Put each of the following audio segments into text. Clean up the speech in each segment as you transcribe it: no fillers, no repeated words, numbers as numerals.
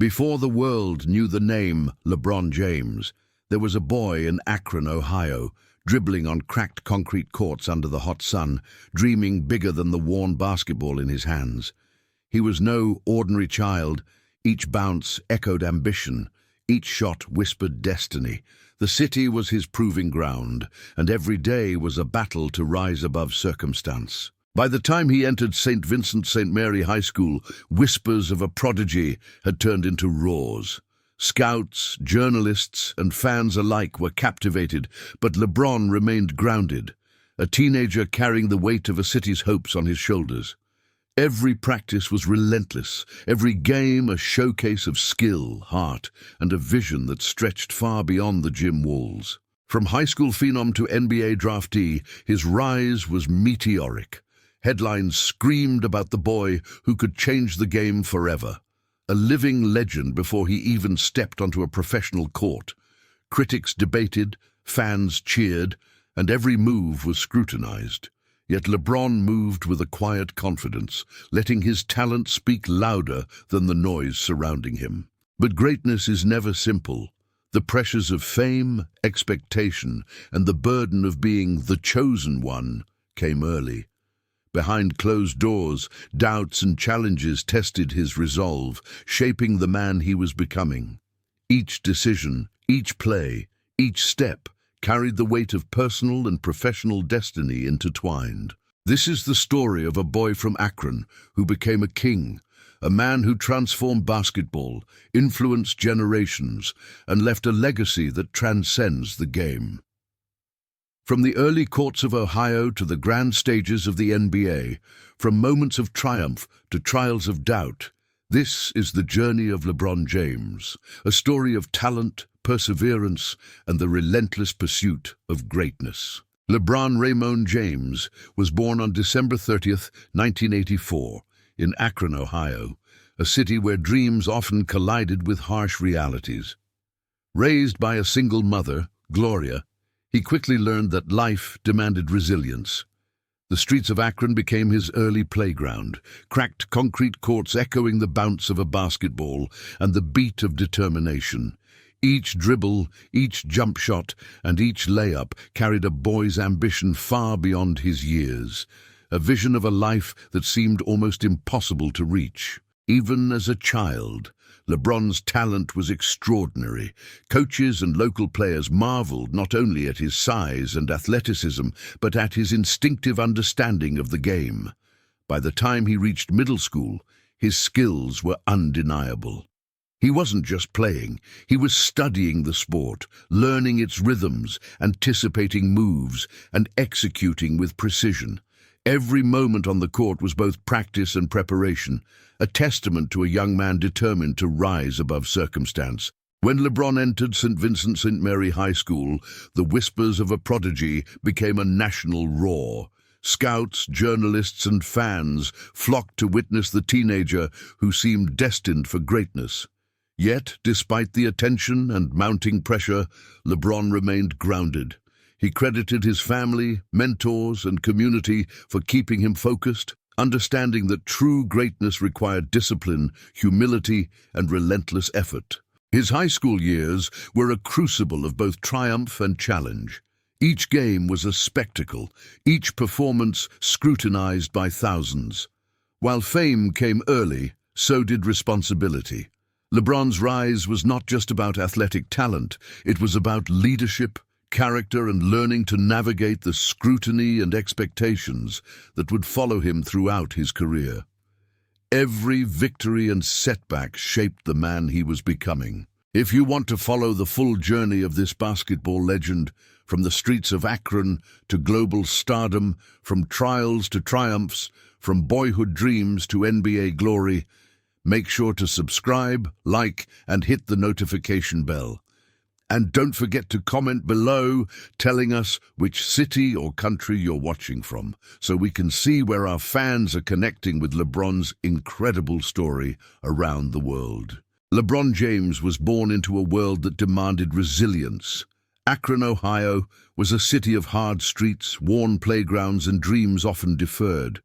Before the world knew the name LeBron James, there was a boy in Akron, Ohio, dribbling on cracked concrete courts under the hot sun, dreaming bigger than the worn basketball in his hands. He was no ordinary child. Each bounce echoed ambition. Each shot whispered destiny. The city was his proving ground, and every day was a battle to rise above circumstance. By the time he entered St. Vincent St. Mary High School, whispers of a prodigy had turned into roars. Scouts, journalists, and fans alike were captivated, but LeBron remained grounded, a teenager carrying the weight of a city's hopes on his shoulders. Every practice was relentless, every game a showcase of skill, heart, and a vision that stretched far beyond the gym walls. From high school phenom to NBA draftee, his rise was meteoric. Headlines screamed about the boy who could change the game forever. A living legend before he even stepped onto a professional court. Critics debated, fans cheered, and every move was scrutinized. Yet LeBron moved with a quiet confidence, letting his talent speak louder than the noise surrounding him. But greatness is never simple. The pressures of fame, expectation, and the burden of being the chosen one came early. Behind closed doors, doubts and challenges tested his resolve, shaping the man he was becoming. Each decision, each play, each step carried the weight of personal and professional destiny intertwined. This is the story of a boy from Akron who became a king, a man who transformed basketball, influenced generations, and left a legacy that transcends the game. From the early courts of Ohio to the grand stages of the NBA, from moments of triumph to trials of doubt, this is the journey of LeBron James, a story of talent, perseverance, and the relentless pursuit of greatness. LeBron Raymond James was born on December 30th, 1984, in Akron, Ohio, a city where dreams often collided with harsh realities. Raised by a single mother, Gloria, he quickly learned that life demanded resilience. The streets of Akron became his early playground, cracked concrete courts echoing the bounce of a basketball and the beat of determination. Each dribble, each jump shot, and each layup carried a boy's ambition far beyond his years, a vision of a life that seemed almost impossible to reach. Even as a child, LeBron's talent was extraordinary. Coaches and local players marveled not only at his size and athleticism, but at his instinctive understanding of the game. By the time he reached middle school, his skills were undeniable. He wasn't just playing, he was studying the sport, learning its rhythms, anticipating moves, and executing with precision. Every moment on the court was both practice and preparation, a testament to a young man determined to rise above circumstance. When LeBron entered St. Vincent St. Mary High School, the whispers of a prodigy became a national roar. Scouts, journalists, and fans flocked to witness the teenager who seemed destined for greatness. Yet, despite the attention and mounting pressure, LeBron remained grounded. He credited his family, mentors, and community for keeping him focused, understanding that true greatness required discipline, humility, and relentless effort. His high school years were a crucible of both triumph and challenge. Each game was a spectacle, each performance scrutinized by thousands. While fame came early, so did responsibility. LeBron's rise was not just about athletic talent, it was about leadership, character, and learning to navigate the scrutiny and expectations that would follow him throughout his career. Every victory and setback shaped the man he was becoming. If you want to follow the full journey of this basketball legend, from the streets of Akron to global stardom, from trials to triumphs, from boyhood dreams to NBA glory, make sure to subscribe, like, and hit the notification bell. And don't forget to comment below telling us which city or country you're watching from, so we can see where our fans are connecting with LeBron's incredible story around the world. LeBron James was born into a world that demanded resilience. Akron, Ohio, was a city of hard streets, worn playgrounds, and dreams often deferred.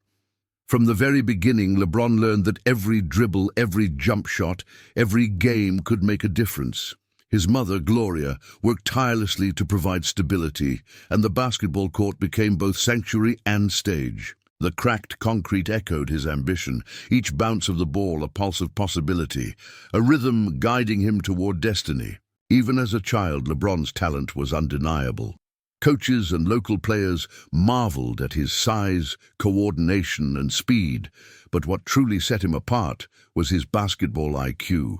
From the very beginning, LeBron learned that every dribble, every jump shot, every game could make a difference. His mother, Gloria, worked tirelessly to provide stability, and the basketball court became both sanctuary and stage. The cracked concrete echoed his ambition, each bounce of the ball a pulse of possibility, a rhythm guiding him toward destiny. Even as a child, LeBron's talent was undeniable. Coaches and local players marveled at his size, coordination, and speed, but what truly set him apart was his basketball IQ.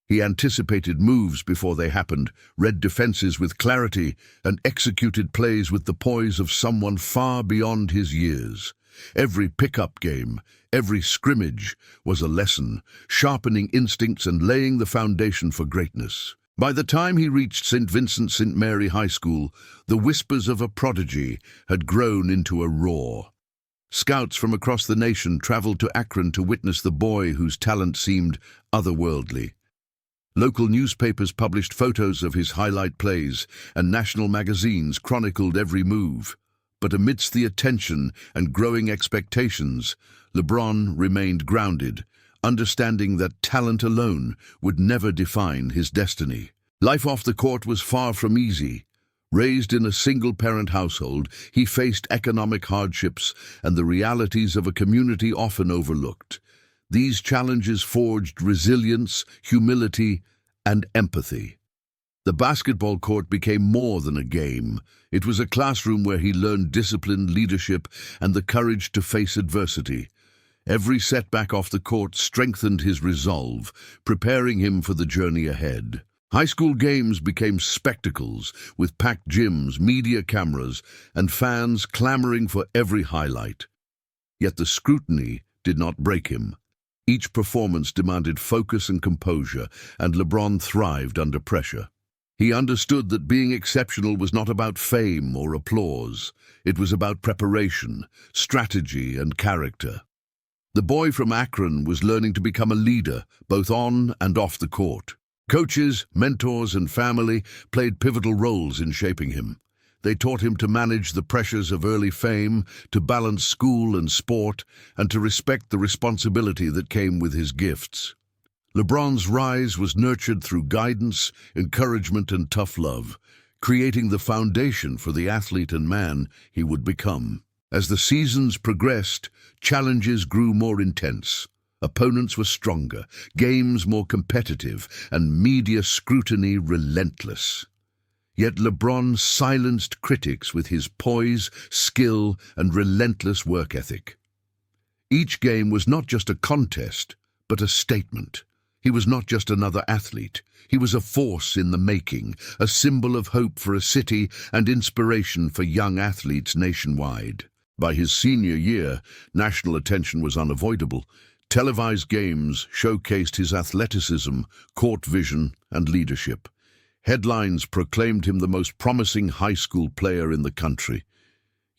He anticipated moves before they happened, read defenses with clarity, and executed plays with the poise of someone far beyond his years. Every pickup game, every scrimmage was a lesson, sharpening instincts and laying the foundation for greatness. By the time he reached St. Vincent St. Mary High School, the whispers of a prodigy had grown into a roar. Scouts from across the nation traveled to Akron to witness the boy whose talent seemed otherworldly. Local newspapers published photos of his highlight plays, and national magazines chronicled every move. But amidst the attention and growing expectations, LeBron remained grounded, understanding that talent alone would never define his destiny. Life off the court was far from easy. Raised in a single-parent household, he faced economic hardships and the realities of a community often overlooked. These challenges forged resilience, humility, and empathy. The basketball court became more than a game. It was a classroom where he learned discipline, leadership, and the courage to face adversity. Every setback off the court strengthened his resolve, preparing him for the journey ahead. High school games became spectacles, with packed gyms, media cameras, and fans clamoring for every highlight. Yet the scrutiny did not break him. Each performance demanded focus and composure, and LeBron thrived under pressure. He understood that being exceptional was not about fame or applause. It was about preparation, strategy, and character. The boy from Akron was learning to become a leader, both on and off the court. Coaches, mentors, and family played pivotal roles in shaping him. They taught him to manage the pressures of early fame, to balance school and sport, and to respect the responsibility that came with his gifts. LeBron's rise was nurtured through guidance, encouragement, and tough love, creating the foundation for the athlete and man he would become. As the seasons progressed, challenges grew more intense. Opponents were stronger, games more competitive, and media scrutiny relentless. Yet LeBron silenced critics with his poise, skill, and relentless work ethic. Each game was not just a contest, but a statement. He was not just another athlete. He was a force in the making, a symbol of hope for a city and inspiration for young athletes nationwide. By his senior year, national attention was unavoidable. Televised games showcased his athleticism, court vision, and leadership. Headlines proclaimed him the most promising high school player in the country.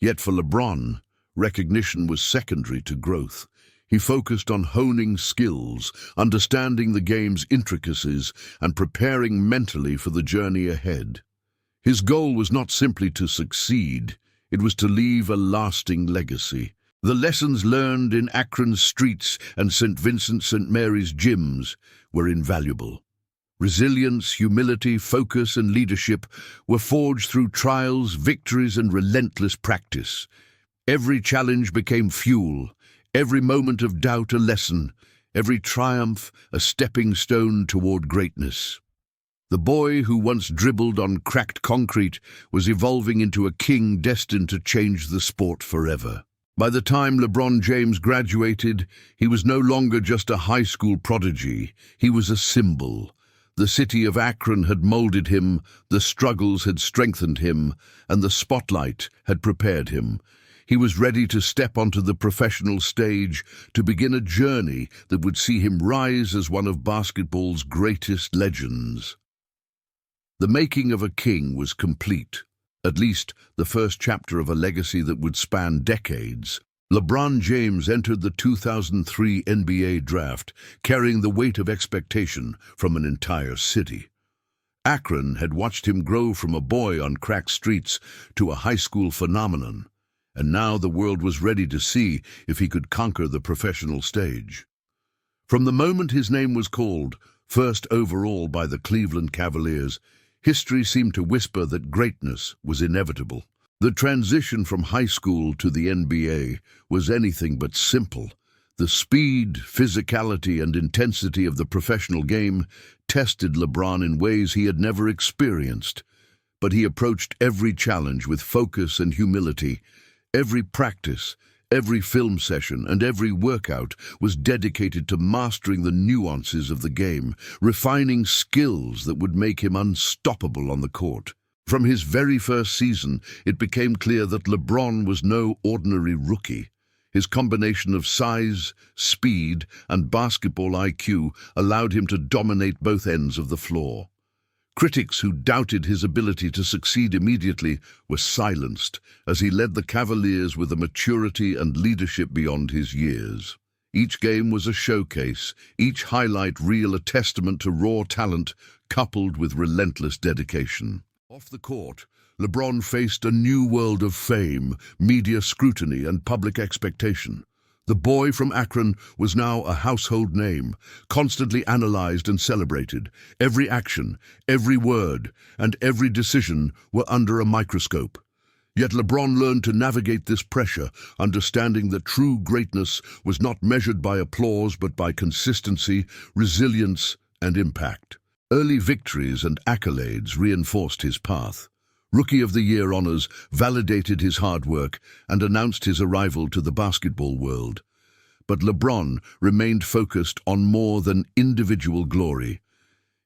Yet for LeBron, recognition was secondary to growth. He focused on honing skills, understanding the game's intricacies, and preparing mentally for the journey ahead. His goal was not simply to succeed, it was to leave a lasting legacy. The lessons learned in Akron's streets and St. Vincent St. Mary's gyms were invaluable. Resilience, humility, focus, and leadership were forged through trials, victories, and relentless practice. Every challenge became fuel, every moment of doubt a lesson, every triumph a stepping stone toward greatness. The boy who once dribbled on cracked concrete was evolving into a king destined to change the sport forever. By the time LeBron James graduated, he was no longer just a high school prodigy, he was a symbol. The city of Akron had molded him, the struggles had strengthened him, and the spotlight had prepared him. He was ready to step onto the professional stage, to begin a journey that would see him rise as one of basketball's greatest legends. The making of a king was complete, at least the first chapter of a legacy that would span decades. LeBron James entered the 2003 NBA draft, carrying the weight of expectation from an entire city. Akron had watched him grow from a boy on cracked streets to a high school phenomenon, and now the world was ready to see if he could conquer the professional stage. From the moment his name was called, first overall by the Cleveland Cavaliers, history seemed to whisper that greatness was inevitable. The transition from high school to the NBA was anything but simple. The speed, physicality, and intensity of the professional game tested LeBron in ways he had never experienced. But he approached every challenge with focus and humility. Every practice, every film session, and every workout was dedicated to mastering the nuances of the game, refining skills that would make him unstoppable on the court. From his very first season, it became clear that LeBron was no ordinary rookie. His combination of size, speed, and basketball IQ allowed him to dominate both ends of the floor. Critics who doubted his ability to succeed immediately were silenced as he led the Cavaliers with a maturity and leadership beyond his years. Each game was a showcase, each highlight reel a testament to raw talent coupled with relentless dedication. Off the court, LeBron faced a new world of fame, media scrutiny, and public expectation. The boy from Akron was now a household name, constantly analyzed and celebrated. Every action, every word, and every decision were under a microscope. Yet LeBron learned to navigate this pressure, understanding that true greatness was not measured by applause but by consistency, resilience, and impact. Early victories and accolades reinforced his path. Rookie of the Year honors validated his hard work and announced his arrival to the basketball world. But LeBron remained focused on more than individual glory.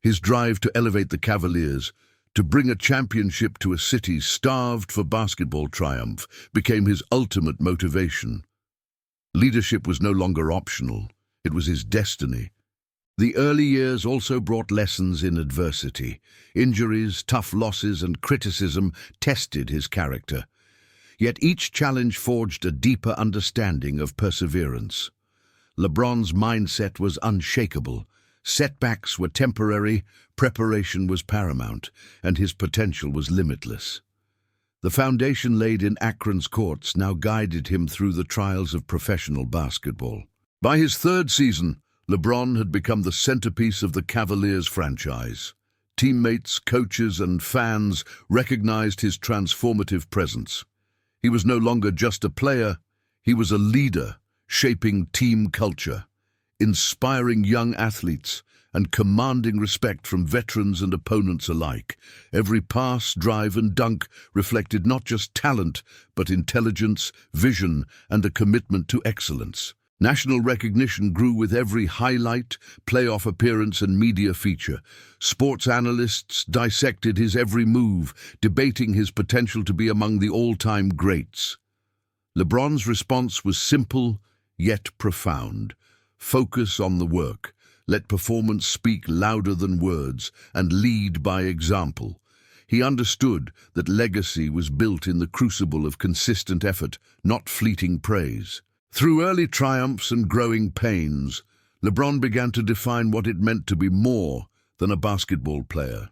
His drive to elevate the Cavaliers, to bring a championship to a city starved for basketball triumph, became his ultimate motivation. Leadership was no longer optional. It was his destiny. The early years also brought lessons in adversity. Injuries, tough losses, and criticism tested his character. Yet each challenge forged a deeper understanding of perseverance. LeBron's mindset was unshakable. Setbacks were temporary, preparation was paramount, and his potential was limitless. The foundation laid in Akron's courts now guided him through the trials of professional basketball. By his third season, LeBron had become the centerpiece of the Cavaliers franchise. Teammates, coaches, and fans recognized his transformative presence. He was no longer just a player, he was a leader, shaping team culture, inspiring young athletes, and commanding respect from veterans and opponents alike. Every pass, drive, and dunk reflected not just talent, but intelligence, vision, and a commitment to excellence. National recognition grew with every highlight, playoff appearance, and media feature. Sports analysts dissected his every move, debating his potential to be among the all-time greats. LeBron's response was simple, yet profound. Focus on the work. Let performance speak louder than words, and lead by example. He understood that legacy was built in the crucible of consistent effort, not fleeting praise. Through early triumphs and growing pains, LeBron began to define what it meant to be more than a basketball player.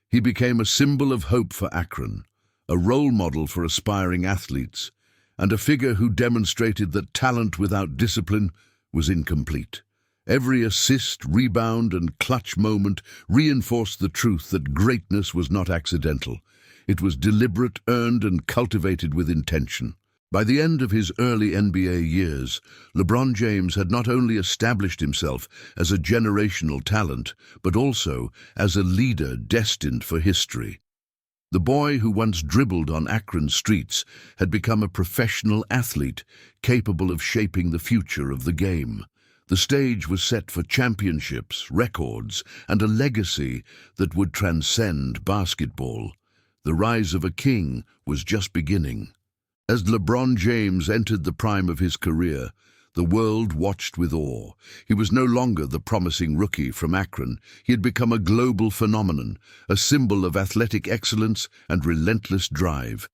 He became a symbol of hope for Akron, a role model for aspiring athletes, and a figure who demonstrated that talent without discipline was incomplete. Every assist, rebound, and clutch moment reinforced the truth that greatness was not accidental. It was deliberate, earned, and cultivated with intention. By the end of his early NBA years, LeBron James had not only established himself as a generational talent, but also as a leader destined for history. The boy who once dribbled on Akron streets had become a professional athlete, capable of shaping the future of the game. The stage was set for championships, records, and a legacy that would transcend basketball. The rise of a king was just beginning. As LeBron James entered the prime of his career, the world watched with awe. He was no longer the promising rookie from Akron. He had become a global phenomenon, a symbol of athletic excellence and relentless drive.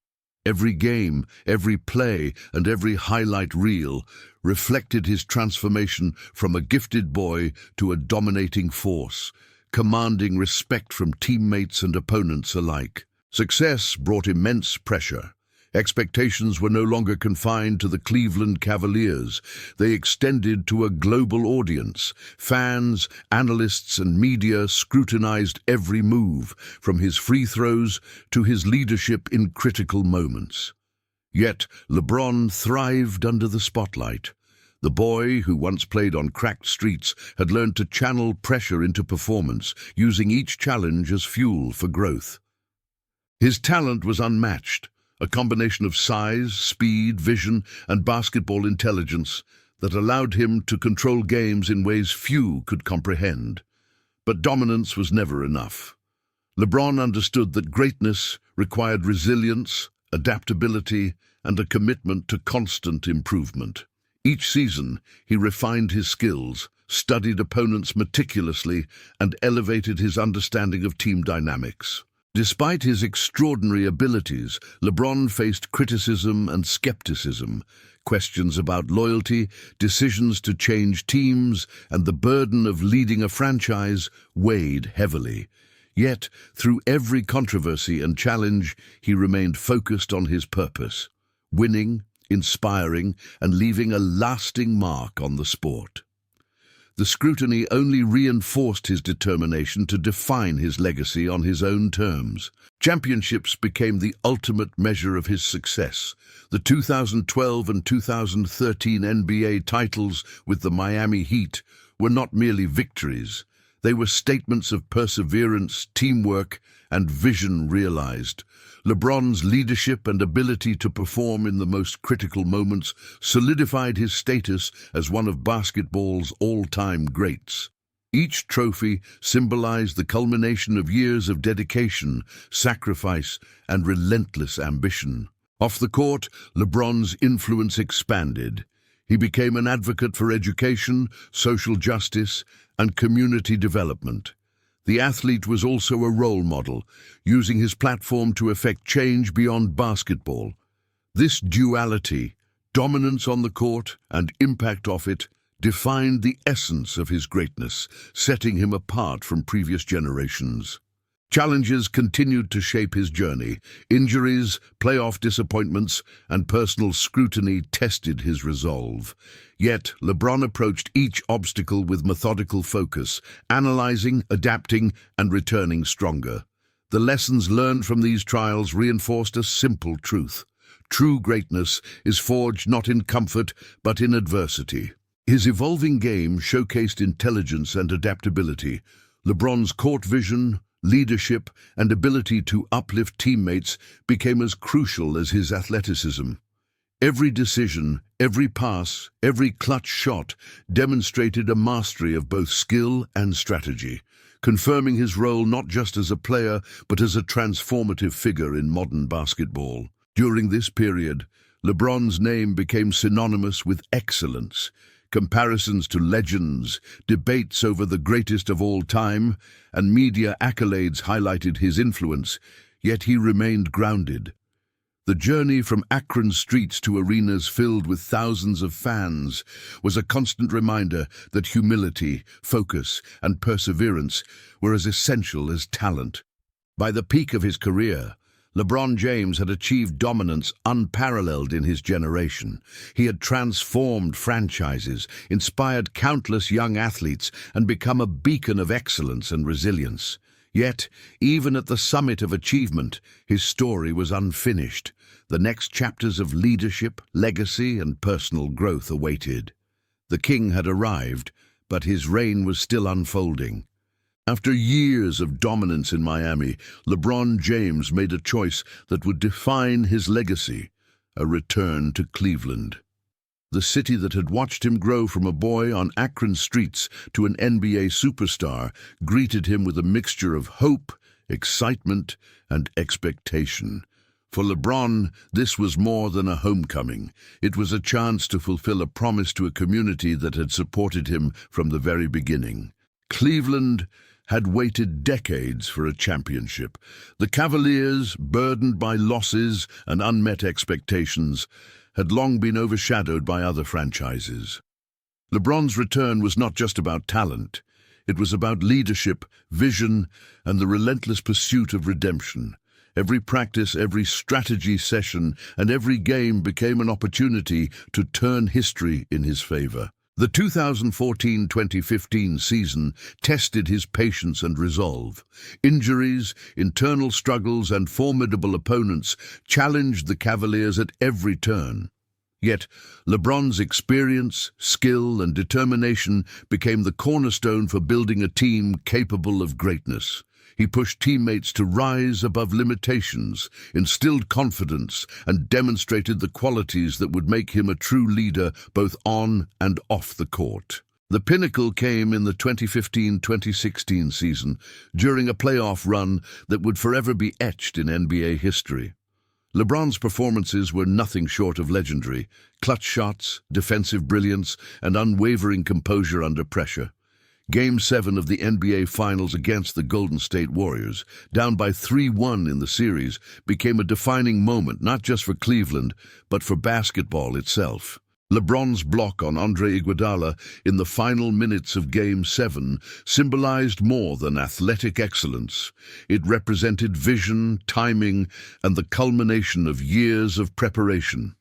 Every game, every play, and every highlight reel reflected his transformation from a gifted boy to a dominating force, commanding respect from teammates and opponents alike. Success brought immense pressure. Expectations were no longer confined to the Cleveland Cavaliers. They extended to a global audience. Fans, analysts, and media scrutinized every move, from his free throws to his leadership in critical moments. Yet LeBron thrived under the spotlight. The boy, who once played on cracked streets, had learned to channel pressure into performance, using each challenge as fuel for growth. His talent was unmatched, a combination of size, speed, vision, and basketball intelligence that allowed him to control games in ways few could comprehend. But dominance was never enough. LeBron understood that greatness required resilience, adaptability, and a commitment to constant improvement. Each season, he refined his skills, studied opponents meticulously, and elevated his understanding of team dynamics. Despite his extraordinary abilities, LeBron faced criticism and skepticism, questions about loyalty, decisions to change teams, and the burden of leading a franchise weighed heavily. Yet, through every controversy and challenge, he remained focused on his purpose: winning, inspiring, and leaving a lasting mark on the sport. The scrutiny only reinforced his determination to define his legacy on his own terms. Championships became the ultimate measure of his success. The 2012 and 2013 NBA titles with the Miami Heat were not merely victories. They were statements of perseverance, teamwork, and vision realized. LeBron's leadership and ability to perform in the most critical moments solidified his status as one of basketball's all-time greats. Each trophy symbolized the culmination of years of dedication, sacrifice, and relentless ambition. Off the court, LeBron's influence expanded. He became an advocate for education, social justice, and community development. The athlete was also a role model, using his platform to effect change beyond basketball. This duality, dominance on the court and impact off it, defined the essence of his greatness, setting him apart from previous generations. Challenges continued to shape his journey. Injuries, playoff disappointments, and personal scrutiny tested his resolve. Yet, LeBron approached each obstacle with methodical focus, analyzing, adapting, and returning stronger. The lessons learned from these trials reinforced a simple truth: true greatness is forged not in comfort, but in adversity. His evolving game showcased intelligence and adaptability. LeBron's court vision, leadership, and ability to uplift teammates became as crucial as his athleticism. Every decision, every pass, every clutch shot demonstrated a mastery of both skill and strategy, confirming his role not just as a player, but as a transformative figure in modern basketball. During this period, LeBron's name became synonymous with excellence. Comparisons to legends, debates over the greatest of all time, and media accolades highlighted his influence, yet he remained grounded. The journey from Akron streets to arenas filled with thousands of fans was a constant reminder that humility, focus, and perseverance were as essential as talent. By the peak of his career, LeBron James had achieved dominance unparalleled in his generation. He had transformed franchises, inspired countless young athletes, and become a beacon of excellence and resilience. Yet, even at the summit of achievement, his story was unfinished. The next chapters of leadership, legacy, and personal growth awaited. The king had arrived, but his reign was still unfolding. After years of dominance in Miami, LeBron James made a choice that would define his legacy: a return to Cleveland. The city that had watched him grow from a boy on Akron streets to an NBA superstar greeted him with a mixture of hope, excitement, and expectation. For LeBron, this was more than a homecoming. It was a chance to fulfill a promise to a community that had supported him from the very beginning. Cleveland had waited decades for a championship. The Cavaliers, burdened by losses and unmet expectations, had long been overshadowed by other franchises. LeBron's return was not just about talent. It was about leadership, vision, and the relentless pursuit of redemption. Every practice, every strategy session, and every game became an opportunity to turn history in his favor. The 2014-2015 season tested his patience and resolve. Injuries, internal struggles, and formidable opponents challenged the Cavaliers at every turn. Yet, LeBron's experience, skill, and determination became the cornerstone for building a team capable of greatness. He pushed teammates to rise above limitations, instilled confidence, and demonstrated the qualities that would make him a true leader both on and off the court. The pinnacle came in the 2015-2016 season, during a playoff run that would forever be etched in NBA history. LeBron's performances were nothing short of legendary: clutch shots, defensive brilliance, and unwavering composure under pressure. Game 7 of the NBA Finals against the Golden State Warriors, down by 3-1 in the series, became a defining moment not just for Cleveland, but for basketball itself. LeBron's block on Andre Iguodala in the final minutes of Game 7 symbolized more than athletic excellence. It represented vision, timing, and the culmination of years of preparation.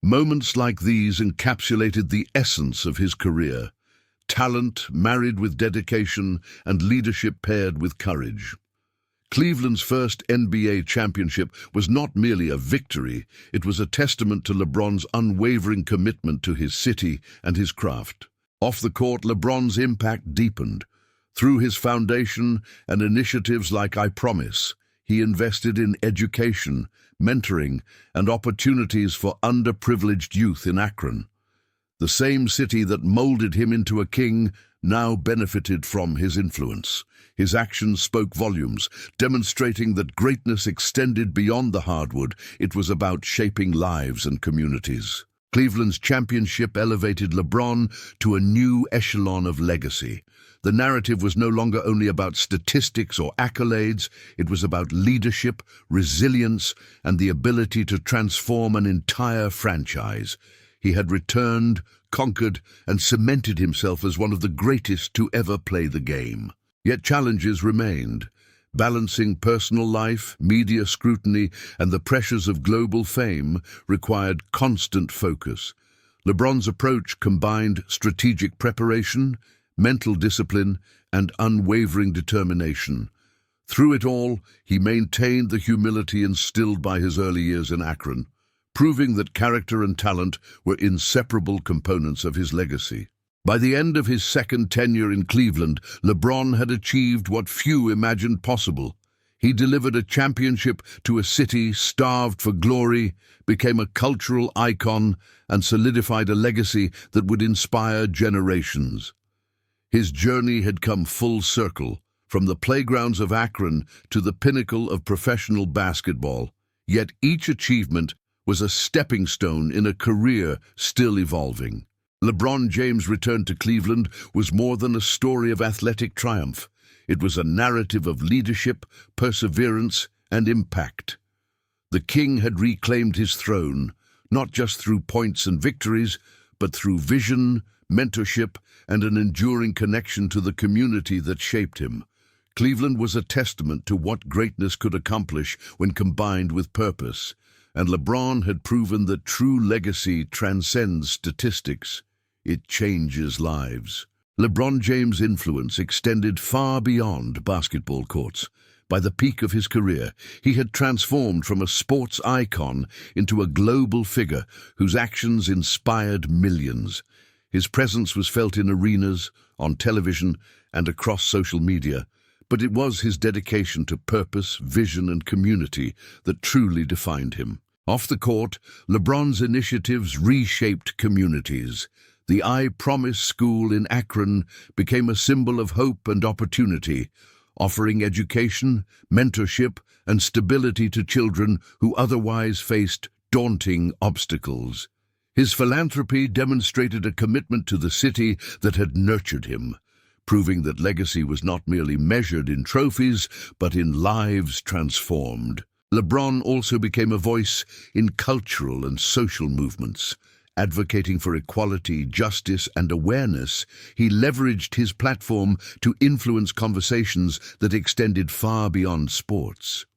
Moments like these encapsulated the essence of his career: talent married with dedication and leadership paired with courage. Cleveland's first NBA championship was not merely a victory, it was a testament to LeBron's unwavering commitment to his city and his craft. Off the court, LeBron's impact deepened. Through his foundation and initiatives like I Promise, he invested in education, mentoring, and opportunities for underprivileged youth in Akron. The same city that molded him into a king now benefited from his influence. His actions spoke volumes, demonstrating that greatness extended beyond the hardwood. It was about shaping lives and communities. Cleveland's championship elevated LeBron to a new echelon of legacy. The narrative was no longer only about statistics or accolades, it was about leadership, resilience, and the ability to transform an entire franchise. He had returned, conquered, and cemented himself as one of the greatest to ever play the game. Yet challenges remained. Balancing personal life, media scrutiny, and the pressures of global fame required constant focus. LeBron's approach combined strategic preparation, mental discipline, and unwavering determination. Through it all, he maintained the humility instilled by his early years in Akron, proving that character and talent were inseparable components of his legacy. By the end of his second tenure in Cleveland, LeBron had achieved what few imagined possible. He delivered a championship to a city starved for glory, became a cultural icon, and solidified a legacy that would inspire generations. His journey had come full circle, from the playgrounds of Akron to the pinnacle of professional basketball. Yet each achievement was a stepping stone in a career still evolving. LeBron James' return to Cleveland was more than a story of athletic triumph. It was a narrative of leadership, perseverance, and impact. The king had reclaimed his throne, not just through points and victories, but through vision, mentorship, and an enduring connection to the community that shaped him. Cleveland was a testament to what greatness could accomplish when combined with purpose. And LeBron had proven that true legacy transcends statistics. It changes lives. LeBron James' influence extended far beyond basketball courts. By the peak of his career, he had transformed from a sports icon into a global figure whose actions inspired millions. His presence was felt in arenas, on television, and across social media. But it was his dedication to purpose, vision, and community that truly defined him. Off the court, LeBron's initiatives reshaped communities. The I Promise School in Akron became a symbol of hope and opportunity, offering education, mentorship, and stability to children who otherwise faced daunting obstacles. His philanthropy demonstrated a commitment to the city that had nurtured him, proving that legacy was not merely measured in trophies, but in lives transformed. LeBron also became a voice in cultural and social movements. Advocating for equality, justice, and awareness, he leveraged his platform to influence conversations that extended far beyond sports.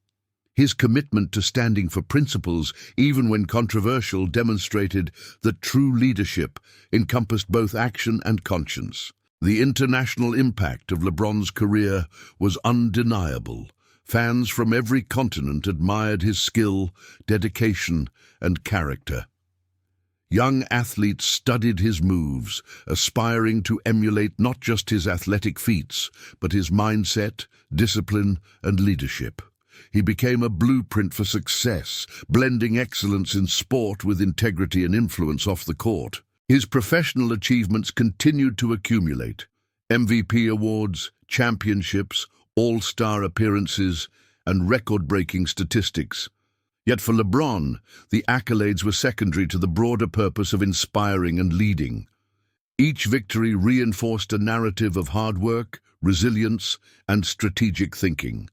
His commitment to standing for principles, even when controversial, demonstrated that true leadership encompassed both action and conscience. The international impact of LeBron's career was undeniable. Fans from every continent admired his skill, dedication, and character. Young athletes studied his moves, aspiring to emulate not just his athletic feats, but his mindset, discipline, and leadership. He became a blueprint for success, blending excellence in sport with integrity and influence off the court. His professional achievements continued to accumulate: MVP awards, championships, all-star appearances, and record-breaking statistics. Yet for LeBron, the accolades were secondary to the broader purpose of inspiring and leading. Each victory reinforced a narrative of hard work, resilience, and strategic thinking.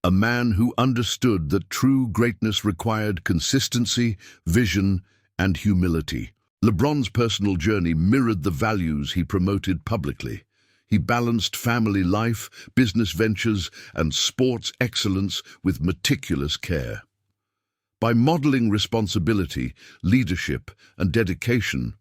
A man who understood that true greatness required consistency, vision, and humility. LeBron's personal journey mirrored the values he promoted publicly. He balanced family life, business ventures, and sports excellence with meticulous care. By modeling responsibility, leadership, and dedication,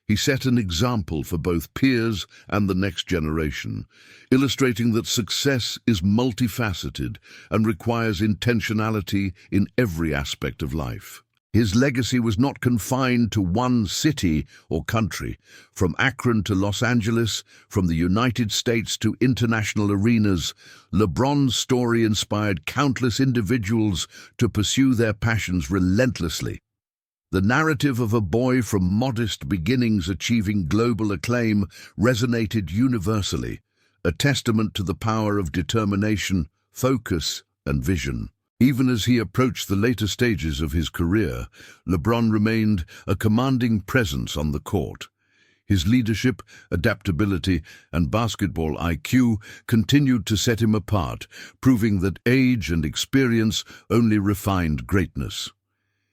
he set an example for both peers and the next generation, illustrating that success is multifaceted and requires intentionality in every aspect of life. His legacy was not confined to one city or country. From Akron to Los Angeles, from the United States to international arenas, LeBron's story inspired countless individuals to pursue their passions relentlessly. The narrative of a boy from modest beginnings achieving global acclaim resonated universally, a testament to the power of determination, focus, and vision. Even as he approached the later stages of his career, LeBron remained a commanding presence on the court. His leadership, adaptability, and basketball IQ continued to set him apart, proving that age and experience only refined greatness.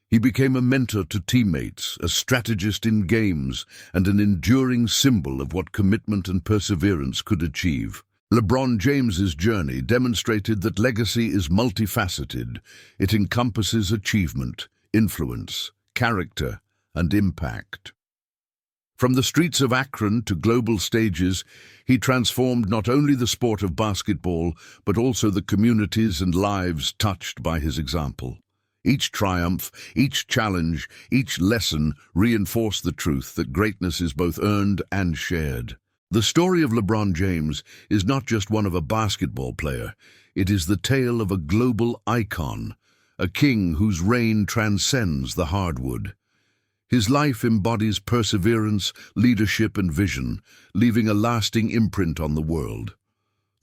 He became a mentor to teammates, a strategist in games, and an enduring symbol of what commitment and perseverance could achieve. LeBron James's journey demonstrated that legacy is multifaceted. It encompasses achievement, influence, character, and impact. From the streets of Akron to global stages, he transformed not only the sport of basketball, but also the communities and lives touched by his example. Each triumph, each challenge, each lesson reinforced the truth that greatness is both earned and shared. The story of LeBron James is not just one of a basketball player. It is the tale of a global icon, a king whose reign transcends the hardwood. His life embodies perseverance, leadership, and vision, leaving a lasting imprint on the world.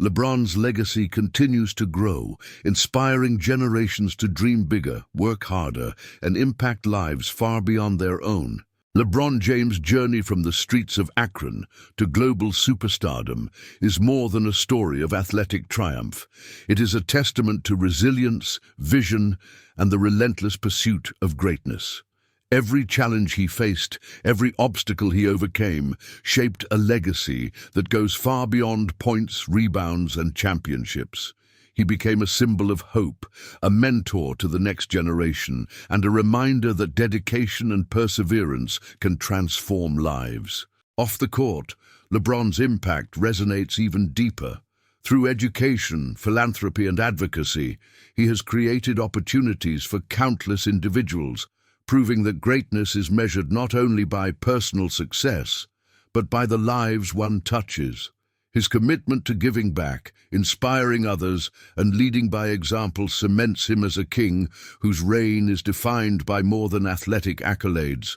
LeBron's legacy continues to grow, inspiring generations to dream bigger, work harder, and impact lives far beyond their own. LeBron James' journey from the streets of Akron to global superstardom is more than a story of athletic triumph. It is a testament to resilience, vision, and the relentless pursuit of greatness. Every challenge he faced, every obstacle he overcame, shaped a legacy that goes far beyond points, rebounds, and championships. He became a symbol of hope, a mentor to the next generation, and a reminder that dedication and perseverance can transform lives. Off the court, LeBron's impact resonates even deeper. Through education, philanthropy, and advocacy, he has created opportunities for countless individuals, proving that greatness is measured not only by personal success, but by the lives one touches. His commitment to giving back, inspiring others, and leading by example cements him as a king whose reign is defined by more than athletic accolades.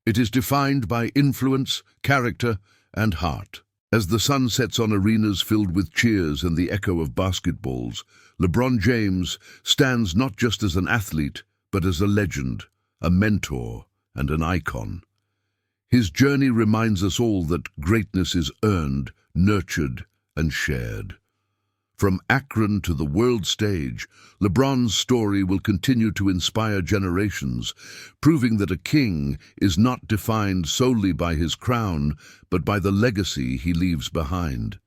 It is defined by influence, character, and heart. As the sun sets on arenas filled with cheers and the echo of basketballs, LeBron James stands not just as an athlete, but as a legend, a mentor, and an icon. His journey reminds us all that greatness is earned, nurtured, and shared. From Akron to the world stage, LeBron's story will continue to inspire generations, proving that a king is not defined solely by his crown, but by the legacy he leaves behind.